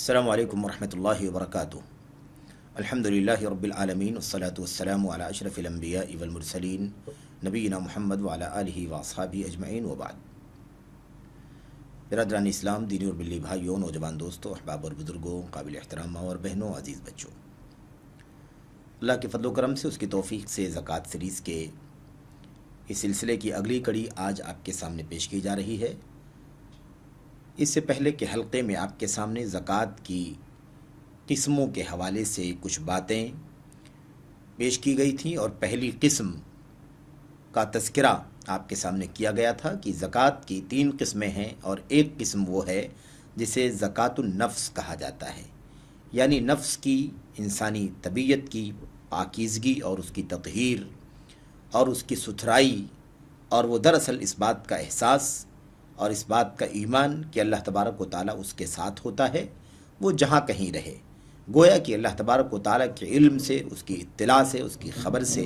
अस्सलामु अलैकुम वरहमतुल्लाहि वबरकातुहू। अल्हम्दुलिल्लाहि रब्बिल आलमीन वस्सलातु वस्सलामु अला अशरफिल अंबियाइ वल मुरसलीन नबीना मुहम्मद व अला आलिहि व अस्हाबिहि अजमईन व बाद। बिरादरान इस्लाम, दीनी और बिल्ली भाइयों, नौजवान दोस्तों, अहबाब और बुज़ुर्गों, काबिल एहतराम माँ और बहनों, अज़ीज़ बच्चों, अल्लाह के फضل व करम से, उसकी तौफ़ीक़ से ज़कात सीरीज़ के इस सिलसिले की अगली कड़ी आज आपके सामने पेश की जा रही है। इससे पहले के हल्क़े में आपके सामने ज़कात की किस्मों के हवाले से कुछ बातें पेश की गई थी और पहली किस्म का तज़किरा आपके सामने किया गया था कि ज़कात की 3 किस्में हैं और एक किस्म वो है जिसे ज़कातुन नफ्स कहा जाता है, यानी नफ्स की, इंसानी तबीयत की पाकीज़गी और उसकी तत्हीर और उसकी सुथराई, और वो दरअसल इस बात का एहसास और इस बात का ईमान कि अल्लाह तबारक व ताला उसके साथ होता है, वो जहाँ कहीं रहे। गोया कि अल्लाह तबारक व ताला के इल्म से, उसकी इत्तिला से, उसकी ख़बर से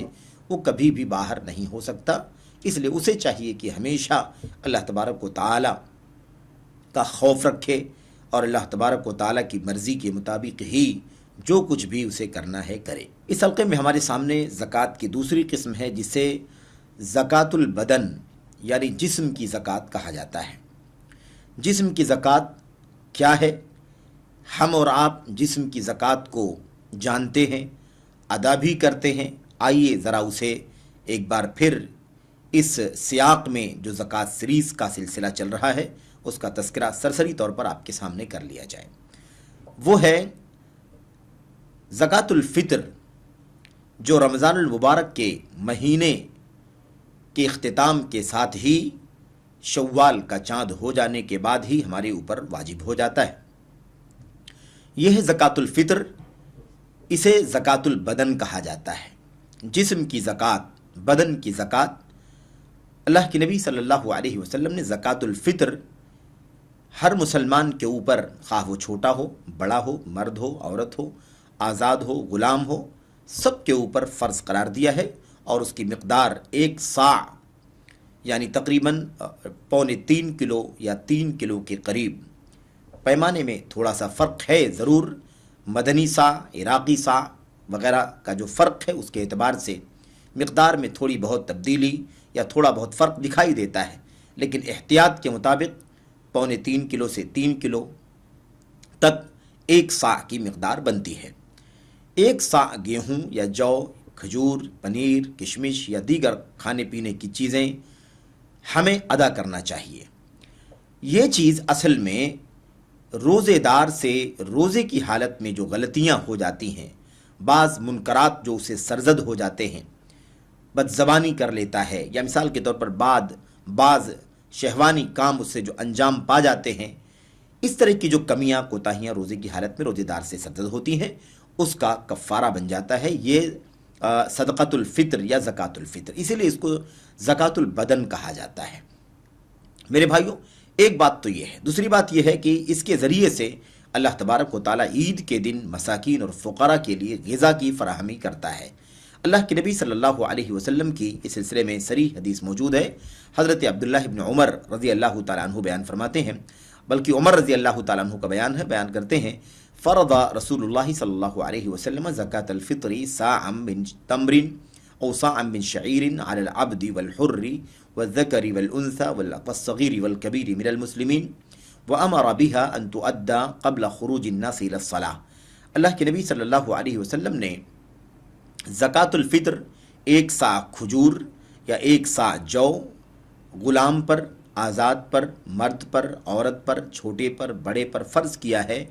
वो कभी भी बाहर नहीं हो सकता। इसलिए उसे चाहिए कि हमेशा अल्लाह तबारक व ताला का खौफ रखे और अल्लाह तबारक व ताला की मर्ज़ी के मुताबिक ही जो कुछ भी उसे करना है करे। इस हल्क़े में हमारे सामने ज़कात की दूसरी किस्म है जिसे ज़कातुल बदन यानी जिस्म की ज़कात कहा जाता है। जिस्म की ज़कात क्या है? हम और आप जिस्म की ज़कात को जानते हैं, अदा भी करते हैं। आइए ज़रा उसे एक बार फिर इस सियाक़ में जो ज़कात सीरीज़ का सिलसिला चल रहा है उसका तज़किरा सरसरी तौर पर आपके सामने कर लिया जाए। वो है ज़कातुल फ़ितर, जो रमज़ानुल मुबारक के महीने के इख्तिताम के साथ ही शव्वाल का चाँद हो जाने के बाद ही हमारे ऊपर वाजिब हो जाता है। यह है ज़कातुल फ़ितर। इसे ज़कातुल बदन कहा जाता है। जिस्म की ज़कात, बदन की ज़कात। अल्लाह के नबी सल्लल्लाहु अलैहि वसल्लम ने ज़कातुल फ़ितर हर मुसलमान के ऊपर, ख़्वाह वो छोटा हो, बड़ा हो, मर्द हो, औरत हो, आज़ाद हो, ग़ुलाम हो, सब के ऊपर फ़र्ज़ करार दिया है और उसकी मिक़दार 1 सा यानी तकरीबन 3.25 किलो या 3 किलो के करीब। पैमाने में थोड़ा सा फ़र्क है ज़रूर, मदनी सा, इराक़ी सा वग़ैरह का जो फ़र्क है उसके एतबार से मिक़दार में थोड़ी बहुत तब्दीली या थोड़ा बहुत फ़र्क दिखाई देता है, लेकिन एहतियात के मुताबिक 3.25 किलो से 3 किलो तक 1 सा की मिक़दार बनती है। 1 सा गेहूँ या जौ, खजूर, पनीर, किशमिश या दीगर खाने पीने की चीज़ें हमें अदा करना चाहिए। ये चीज़ असल में रोज़ेदार से रोज़े की हालत में जो गलतियाँ हो जाती हैं, बाज़ मुनकरात जो उसे सरजद हो जाते हैं, बदज़बानी कर लेता है, या मिसाल के तौर पर बाज़ शहवानी काम उससे जो अंजाम पा जाते हैं, इस तरह की जो कमियाँ कोताहियाँ रोज़े की हालत में रोज़ेदार से सरजद होती हैं, उसका कफ़ारा बन जाता है ये सदक़तुल फ़ितर या ज़कातुल फ़ितर। इसीलिए इसको ज़कातुल बदन कहा जाता है। मेरे भाइयों, एक बात तो ये है। दूसरी बात यह है कि इसके ज़रिए से अल्लाह तबारक व ताला ईद के दिन मसाकीन और फ़ुक़रा के लिए ग़िज़ा की फ़राहमी करता है। अल्लाह के नबी सल्लल्लाहु अलैहि वसल्लम की इस सिलसिले में सरी हदीस मौजूद है। हज़रत अब्दुल्लाह इब्न उमर रज़ी अल्लाह तआला अन्हु बयान फरमाते हैं, बल्कि उमर रज़ी अल्लाह तआला अन्हु का बयान है, बयान करते हैं, फ़रज़ा रसूलुल्लाह सल्लल्लाहु अलैहि वसल्लम ज़कातल फ़ित्री साअम मिन तमरिन औ साअम मिन शईरिन अलल अब्दि वल हुर्रि वज़्ज़करि वल उन्सा वल कबीरि मिनल मुस्लिमीन व अमर बिहा अन तुअद्दा क़ब्ल ख़ुरूजिन नास इला सलाह। अल्लाह के नबी सल्लल्लाहु अलैहि वसल्लम ने ज़कातुल फ़ितर 1 सा खजूर या 1 सा जौ ग़ुलाम पर, आज़ाद पर, मर्द पर, औरत पर, छोटे पर, बड़े पर फ़र्ज़ किया है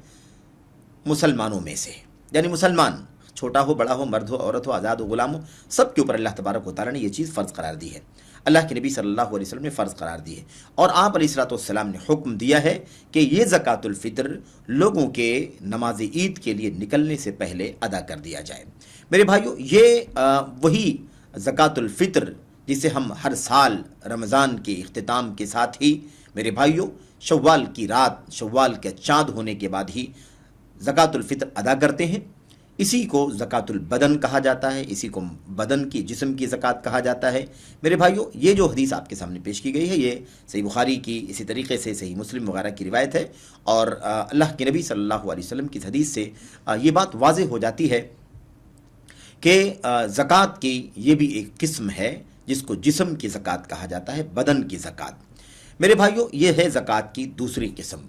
मुसलमानों में से। यानी मुसलमान, छोटा हो, बड़ा हो, मर्द हो, औरत हो, आज़ाद हो, ग़ुलाम हो, सब के ऊपर अल्लाह तबारक व तआला ने ये चीज़ फ़र्ज़ करार दी है। अल्लाह के नबी सल्लल्लाहु अलैहि वसल्लम ने फ़र्ज़ करार दी है और आप अलैहिस्सलाम ने हुक्म दिया है कि ये ज़कातुल फ़ितर लोगों के नमाज ईद के लिए निकलने से पहले अदा कर दिया जाए। मेरे भाइयों, ये वही ज़कातुल फ़ितर जिसे हम हर साल रमज़ान के इख्तिताम के साथ ही, मेरे भाइयों, शव्वाल की रात, शव्वाल के चाँद होने के बाद ही ज़कातुल फ़ितर अदा करते हैं। اسی کو زکوٰۃ البدن کہا جاتا ہے، اسی کو بدن کی جسم کی زکوٰۃ کہا جاتا ہے۔ میرے بھائیوں، یہ جو حدیث آپ کے سامنے پیش کی گئی ہے یہ صحیح بخاری کی، اسی طریقے سے صحیح مسلم وغیرہ کی روایت ہے، اور اللہ کے نبی صلی اللہ علیہ وسلم کی حدیث سے یہ بات واضح ہو جاتی ہے کہ زکوٰۃ کی یہ بھی ایک قسم ہے جس کو جسم کی زکوٰۃ کہا جاتا ہے، بدن کی زکوٰۃ۔ میرے بھائیوں، یہ ہے زکوٰۃ کی دوسری قسم۔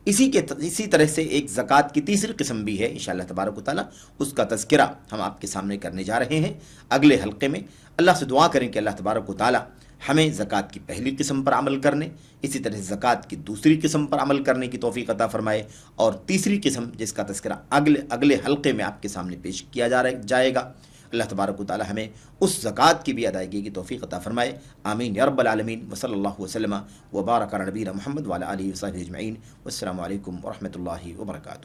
اسی طرح سے ایک زکوٰۃ کی تیسری قسم بھی ہے، انشاءاللہ تبارک و تعالیٰ اس کا تذکرہ ہم آپ کے سامنے کرنے جا رہے ہیں اگلے حلقے میں۔ اللہ سے دعا کریں کہ اللہ تبارک و تعالیٰ ہمیں زکوٰۃ کی پہلی قسم پر عمل کرنے، اسی طرح زکوٰۃ کی دوسری قسم پر عمل کرنے کی توفیق عطا فرمائے، اور تیسری قسم جس کا تذکرہ اگلے حلقے میں آپ کے سامنے پیش کیا جائے گا، اللہ تبارک و تعالی ہمیں اس زکوٰۃ کی بھی ادائیگی کی توفیق عطا فرمائے۔ آمین یا رب العالمین، وصلی اللہ وسلم وبارک علی نبینا محمد وعلی آلہ وصحبہ اجمعین، والسلام علیکم ورحمۃ اللہ وبرکاتہ۔